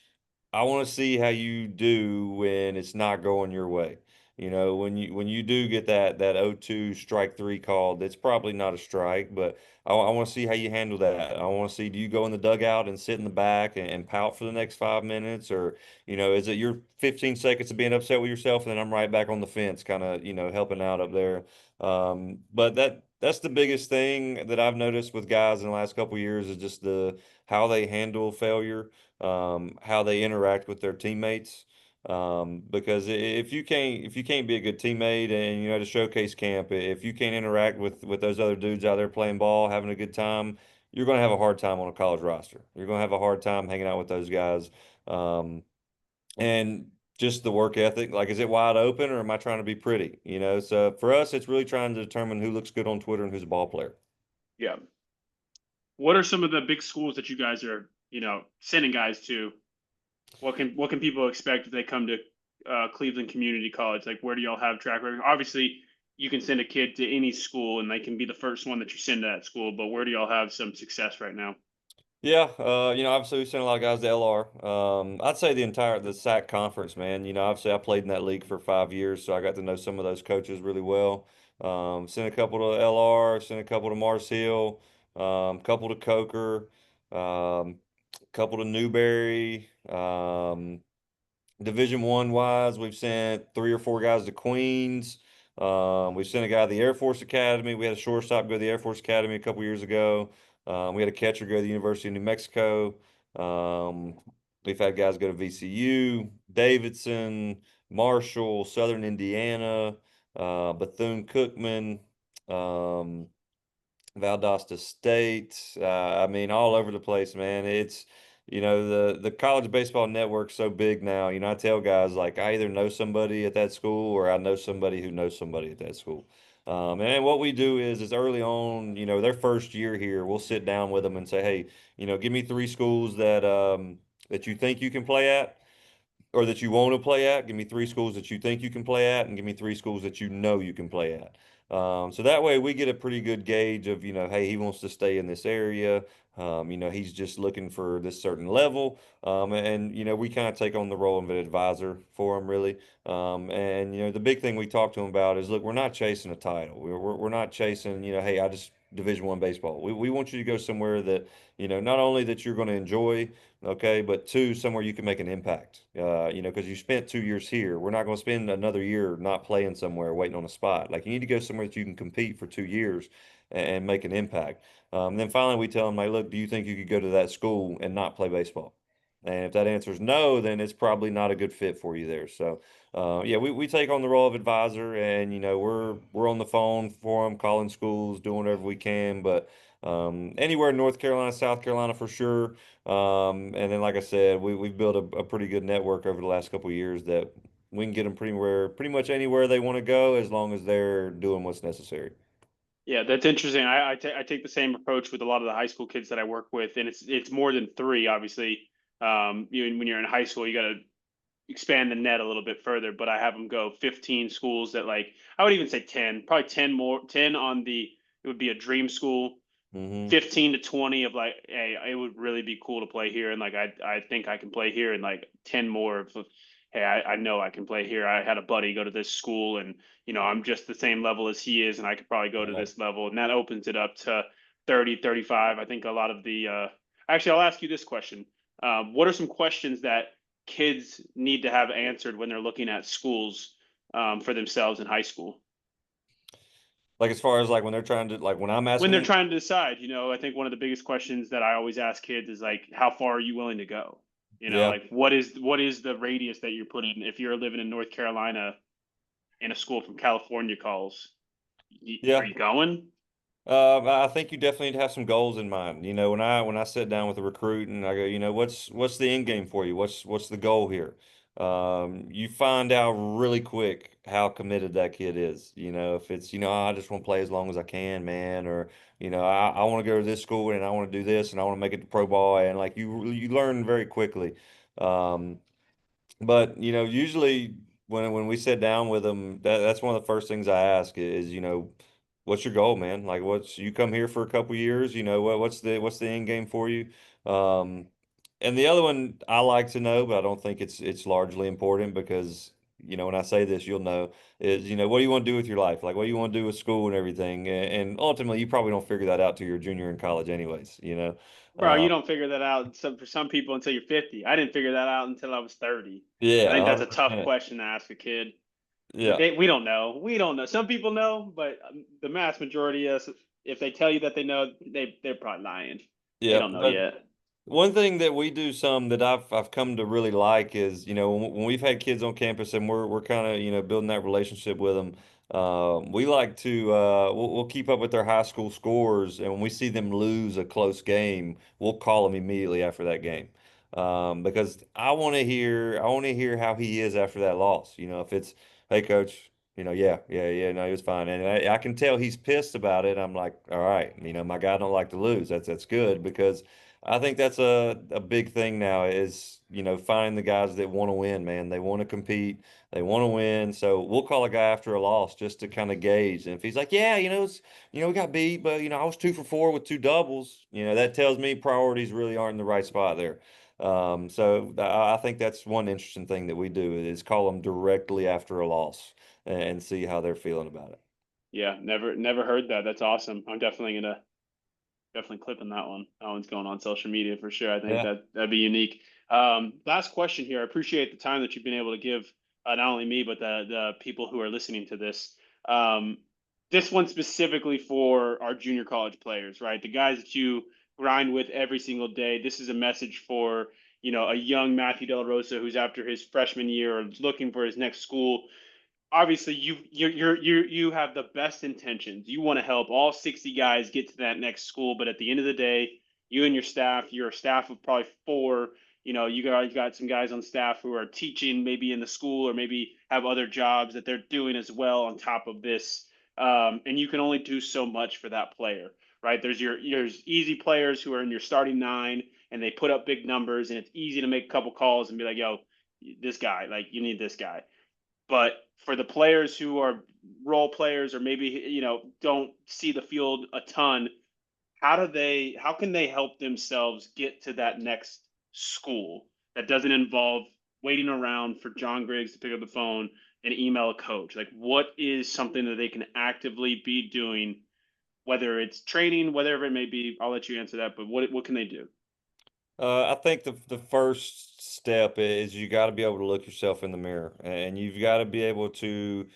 [SPEAKER 2] I want to see how you do when it's not going your way. When you do get that 0-2 strike three called, it's probably not a strike, but I want to see how you handle that. I want to see, do you go in the dugout and sit in the back and pout for the next 5 minutes, or is it your 15 seconds of being upset with yourself and then I'm right back on the fence, kind of helping out up there. But that's the biggest thing that I've noticed with guys in the last couple of years is just the how they handle failure, how they interact with their teammates. Because if you can't be a good teammate and at a showcase camp, if you can't interact with those other dudes out there playing ball, having a good time, you're going to have a hard time on a college roster. You're going to have a hard time hanging out with those guys. And just the work ethic, like, is it wide open or am I trying to be pretty? So for us, it's really trying to determine who looks good on Twitter and who's a ball player.
[SPEAKER 1] Yeah. What are some of the big schools that you guys are sending guys to? What can people expect if they come to Cleveland Community College? Like, where do y'all have track record? Obviously, you can send a kid to any school, and they can be the first one that you send to that school. But where do y'all have some success right now?
[SPEAKER 2] Yeah, obviously we sent a lot of guys to LR. I'd say the SAC conference, man. Obviously I played in that league for 5 years, so I got to know some of those coaches really well. Sent a couple to LR, sent a couple to Mars Hill, couple to Coker, couple to Newberry. Division 1 wise, we've sent 3 or 4 guys to Queens. We've sent a guy to the Air Force Academy. We had a shortstop go to the Air Force Academy a couple years ago. We had a catcher go to the University of New Mexico. Um, we've had guys go to VCU, Davidson, Marshall, Southern Indiana, Bethune-Cookman. Um, Valdosta State. I mean, all over the place, man. It's the college baseball network's so big now. I tell guys like I either know somebody at that school or I know somebody who knows somebody at that school. And what we do is early on, their first year here, we'll sit down with them and say, hey, give me 3 schools that you think you can play at or that you want to play at. Give me 3 schools that you think you can play at, and give me 3 schools that you know you can play at. So that way we get a pretty good gauge of, hey, he wants to stay in this area. He's just looking for this certain level. And we kind of take on the role of an advisor for him, really. And the big thing we talk to him about is, look, we're not chasing a title. We're not chasing, hey, I just Division 1 baseball. We want you to go somewhere that, not only that you're going to enjoy, okay, but 2, somewhere you can make an impact. Because you spent 2 years here. We're not going to spend another year not playing somewhere, waiting on a spot. Like, you need to go somewhere that you can compete for 2 years and make an impact. Then finally, we tell them, like, look, do you think you could go to that school and not play baseball? And if that answer is no, then it's probably not a good fit for you there. So, yeah, we take on the role of advisor, and we're on the phone for them, calling schools, doing whatever we can. But anywhere in North Carolina, South Carolina for sure. And then, like I said, we've built a pretty good network over the last couple of years that we can get them pretty much anywhere they want to go as long as they're doing what's necessary.
[SPEAKER 1] Yeah, that's interesting. I take the same approach with a lot of the high school kids that I work with, and it's more than three, obviously. When you're in high school, you got to expand the net a little bit further. But I have them go 15 schools that, like, I would even say 10, probably 10 more, 10 on the it would be a dream school,
[SPEAKER 2] Hmm.
[SPEAKER 1] 15 to 20 of like, hey, it would really be cool to play here, and like I think I can play here, and like 10 more of, hey, I know I can play here. I had a buddy go to this school, and I'm just the same level as he is, and I could probably go to
[SPEAKER 2] Right.
[SPEAKER 1] this level, and that opens it up to 30, 35. I think a lot of the actually, I'll ask you this question. What are some questions that kids need to have answered when they're looking at schools for themselves in high school?
[SPEAKER 2] Like as far as like when they're trying to like when I'm
[SPEAKER 1] When
[SPEAKER 2] asking
[SPEAKER 1] they're
[SPEAKER 2] them,
[SPEAKER 1] trying to decide, I think one of the biggest questions that I always ask kids is like, how far are you willing to go?
[SPEAKER 2] yeah,
[SPEAKER 1] Like what is the radius that you're putting if you're living in North Carolina and a school from California calls, are
[SPEAKER 2] yeah.
[SPEAKER 1] you going?
[SPEAKER 2] I think you definitely need to have some goals in mind. When I sit down with a recruit and I go, what's the end game for you? What's the goal here? You find out really quick how committed that kid is. If it's, I just want to play as long as I can, man, or I want to go to this school and I want to do this and I want to make it to pro ball, and like you learn very quickly. Um, but usually when we sit down with them, that's one of the first things I ask is, what's your goal, man? Like, what's you come here for a couple years? What's the end game for you? Um, and the other one I like to know, but I don't think it's largely important because when I say this, you'll know is what do you want to do with your life? Like, what do you want to do with school and everything? And ultimately, you probably don't figure that out till you're a junior in college, anyways.
[SPEAKER 1] Bro, you don't figure that out for some people until you're 50. I didn't figure that out until I was 30. I
[SPEAKER 2] Yeah,
[SPEAKER 1] think that's a tough
[SPEAKER 2] 100%.
[SPEAKER 1] question to ask a kid.
[SPEAKER 2] Yeah,
[SPEAKER 1] We don't know. We don't know. Some people know, but the mass majority of us, if they tell you that they know, they're probably lying. They
[SPEAKER 2] yeah.
[SPEAKER 1] don't know
[SPEAKER 2] But
[SPEAKER 1] yet.
[SPEAKER 2] one thing that we do some that I've come to really like is, when we've had kids on campus and we're kind of, building that relationship with them, we like to we'll keep up with their high school scores, and when we see them lose a close game, we'll call them immediately after that game. Because I want to hear how he is after that loss. If it's, hey coach, yeah, yeah, yeah, no, he was fine, and I can tell he's pissed about it. I'm like, all right, my guy don't like to lose. That's good because I think that's a big thing now is, finding the guys that want to win, man. They want to compete, they want to win. So we'll call a guy after a loss just to kind of gauge. And if he's like, yeah, we got beat, but I was 2 for 4 with two doubles, that tells me priorities really aren't in the right spot there. So I think that's one interesting thing that we do is call them directly after a loss and see how they're feeling about it.
[SPEAKER 1] Yeah, never heard that. That's awesome. I'm definitely clipping that one. That one's going on social media for sure. I think
[SPEAKER 2] Yeah.
[SPEAKER 1] that'd be unique. Last question here. I appreciate the time that you've been able to give not only me but the people who are listening to this. Um, this one specifically for our junior college players, right? The guys that you grind with every single day. This is a message for a young Matthew Del Rosa who's after his freshman year or looking for his next school. Obviously you have the best intentions. You want to help all 60 guys get to that next school, but at the end of the day, you and you're a staff of probably four. You got some guys on staff who are teaching maybe in the school or maybe have other jobs that they're doing as well on top of this. And you can only do so much for that player, right? There's easy players who are in your starting nine and they put up big numbers, and it's easy to make a couple calls and be like, yo, this guy, like you need this guy. But for the players who are role players or maybe don't see the field a ton, how can they help themselves get to that next school that doesn't involve waiting around for John Griggs to pick up the phone and email a coach? Like, what is something that they can actively be doing, whether it's training, whatever it may be? I'll let you answer that, but what can they do?
[SPEAKER 2] I think the first step is you got to be able to look yourself in the mirror, and you've got to be able to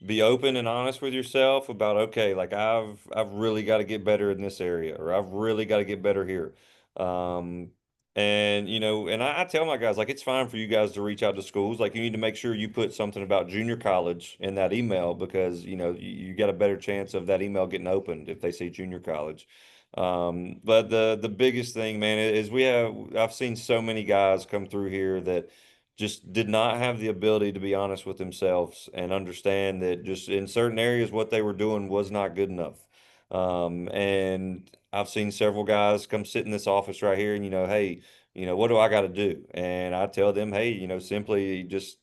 [SPEAKER 2] be open and honest with yourself about, okay, like I've really got to get better in this area, or I've really got to get better here. Um, and I tell my guys, like, it's fine for you guys to reach out to schools. Like, you need to make sure you put something about junior college in that email because you got a better chance of that email getting opened if they say junior college. But the biggest thing, man, is I've seen so many guys come through here that just did not have the ability to be honest with themselves and understand that just in certain areas what they were doing was not good enough. And I've seen several guys come sit in this office right here and hey, what do I got to do? And I tell them, hey, simply just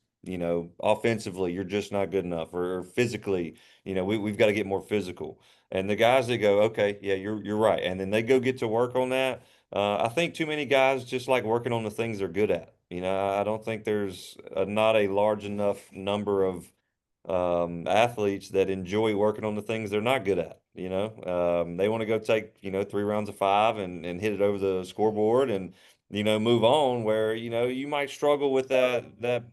[SPEAKER 2] offensively, you're just not good enough, or physically, we've got to get more physical. And the guys that go, okay, yeah, you're right, and then they go get to work on that. I think too many guys just like working on the things they're good at. I don't think there's not a large enough number of athletes that enjoy working on the things they're not good at. They want to go take 3 rounds of five and hit it over the scoreboard and move on. Where you might struggle with that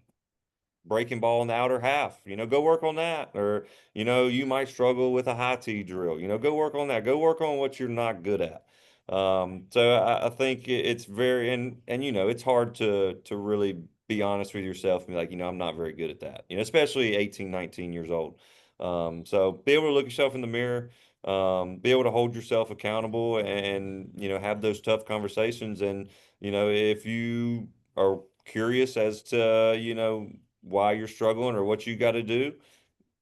[SPEAKER 2] breaking ball in the outer half. Go work on that. Or, you might struggle with a high tee drill. Go work on that. Go work on what you're not good at. So I think it's very and it's hard to really be honest with yourself and be like, I'm not very good at that. Especially 18, 19 years old. So be able to look yourself in the mirror, be able to hold yourself accountable and have those tough conversations. And if you are curious as to why you're struggling or what you got to do,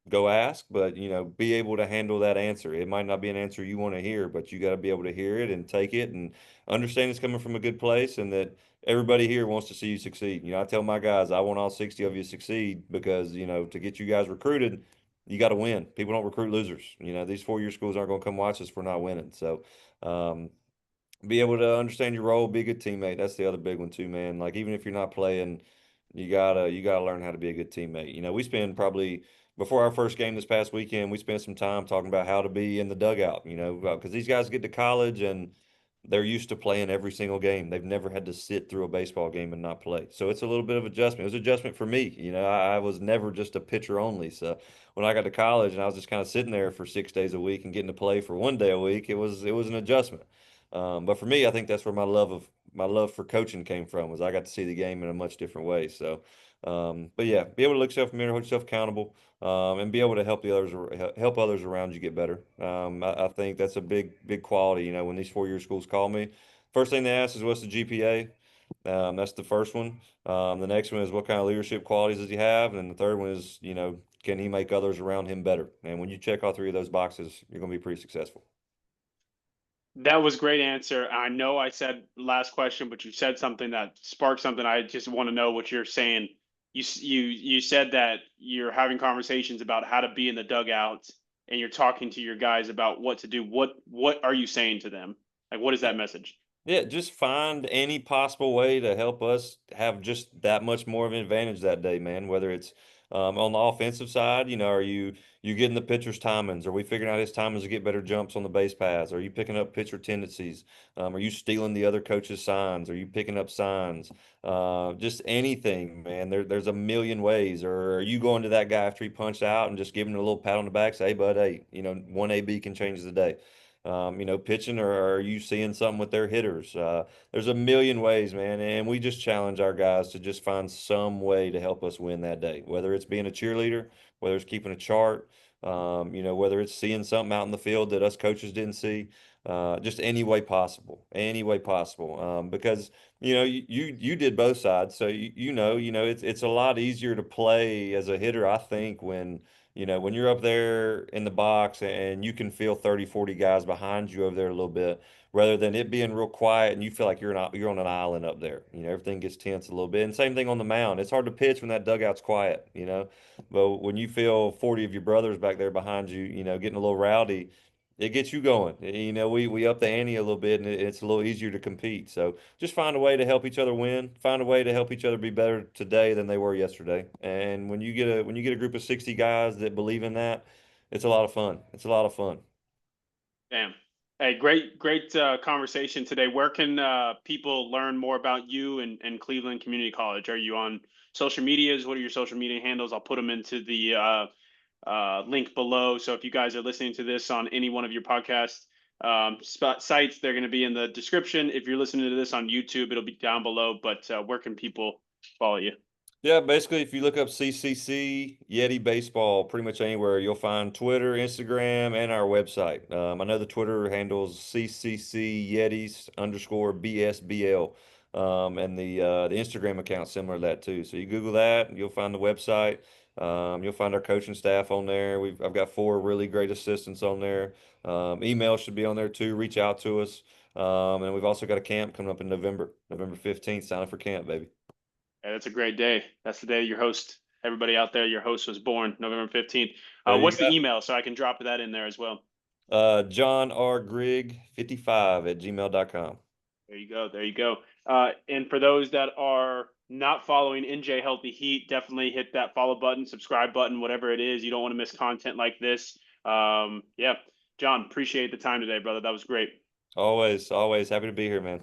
[SPEAKER 2] go ask, but be able to handle that answer. It might not be an answer you want to hear, but you got to be able to hear it and take it and understand it's coming from a good place and that everybody here wants to see you succeed. I tell my guys, I want all 60 of you to succeed because, to get you guys recruited, you got to win. People don't recruit losers. These 4-year schools aren't going to come watch us for not winning. So, be able to understand your role, be a good teammate. That's the other big one too, man. Like even if you're not playing, you gotta learn how to be a good teammate. We spend probably before our first game this past weekend, we spent some time talking about how to be in the dugout. Because these guys get to college and they're used to playing every single game. They've never had to sit through a baseball game and not play. So it's a little bit of adjustment. It was adjustment for me. I was never just a pitcher only. So when I got to college and I was just kind of sitting there for 6 days a week and getting to play for one day a week, it was an adjustment. But for me, I think that's where my love for coaching came from was I got to see the game in a much different way. So, but yeah, be able to look yourself in the mirror, hold yourself accountable, and be able to help others around you get better. I think that's a big quality. When these 4-year schools call me, first thing they ask is what's the GPA. That's the first one. The next one is what kind of leadership qualities does he have, and the third one is can he make others around him better? And when you check all three of those boxes, you're going to be pretty successful.
[SPEAKER 1] That was great answer. I know I said last question, but you said something that sparked something. I just want to know what you're saying. You said that you're having conversations about how to be in the dugout, and you're talking to your guys about what to do. What are you saying to them? Like, what is that message?
[SPEAKER 2] Yeah, just find any possible way to help us have just that much more of an advantage that day, man. Whether it's on the offensive side, are you getting the pitcher's timings? Are we figuring out his timings to get better jumps on the base paths? Are you picking up pitcher tendencies? Are you stealing the other coach's signs? Are you picking up signs? Just anything, man. There's a million ways. Or are you going to that guy after he punched out and just giving him a little pat on the back, say, "Hey, bud, hey, one AB can change the day." Pitching, or are you seeing something with their hitters? There's a million ways, man, and we just challenge our guys to just find some way to help us win that day, whether it's being a cheerleader, whether it's keeping a chart, whether it's seeing something out in the field that us coaches didn't see, just any way possible, because you did both sides, so it's a lot easier to play as a hitter, I think, when you're up there in the box and you can feel 30, 40 guys behind you over there a little bit, rather than it being real quiet and you feel like you're on an island up there. Everything gets tense a little bit. And same thing on the mound. It's hard to pitch when that dugout's quiet. But when you feel 40 of your brothers back there behind you, getting a little rowdy, it gets you going. We up the ante a little bit and it's a little easier to compete. So just find a way to help each other win. Find a way to help each other be better today than they were yesterday. And when you get a group of 60 guys that believe in that, it's a lot of fun. It's a lot of fun.
[SPEAKER 1] Damn. Hey, great conversation today. Where can people learn more about you and Cleveland Community College? Are you on social medias? What are your social media handles? I'll put them into the link below. So if you guys are listening to this on any one of your podcast sites, they're going to be in the description. If you're listening to this on YouTube, it'll be down below. But where can people follow you?
[SPEAKER 2] Yeah, basically, if you look up CCC Yeti Baseball, pretty much anywhere, you'll find Twitter, Instagram, and our website. I know the Twitter handles CCC Yetis underscore BSBL, and the Instagram account similar to that too. So you Google that, you'll find the website. You'll find our coaching staff on there. I've got 4 really great assistants on there. Email should be on there too. Reach out to us. And we've also got a camp coming up in November 15th. Sign up for camp, baby.
[SPEAKER 1] Yeah, that's a great day. That's the day your host, everybody out there, your host was born, November 15th.
[SPEAKER 2] There you
[SPEAKER 1] What's
[SPEAKER 2] go.
[SPEAKER 1] the email so I can drop that in there as well?
[SPEAKER 2] John R. Grigg 55 at gmail.com.
[SPEAKER 1] There you go. There you go. And for those that are not following NJ Healthy Heat, definitely hit that follow button, subscribe button, whatever it is. You don't want to miss content like this. Yeah, John, appreciate the time today, brother. That was great.
[SPEAKER 2] Always, always happy to be here, man.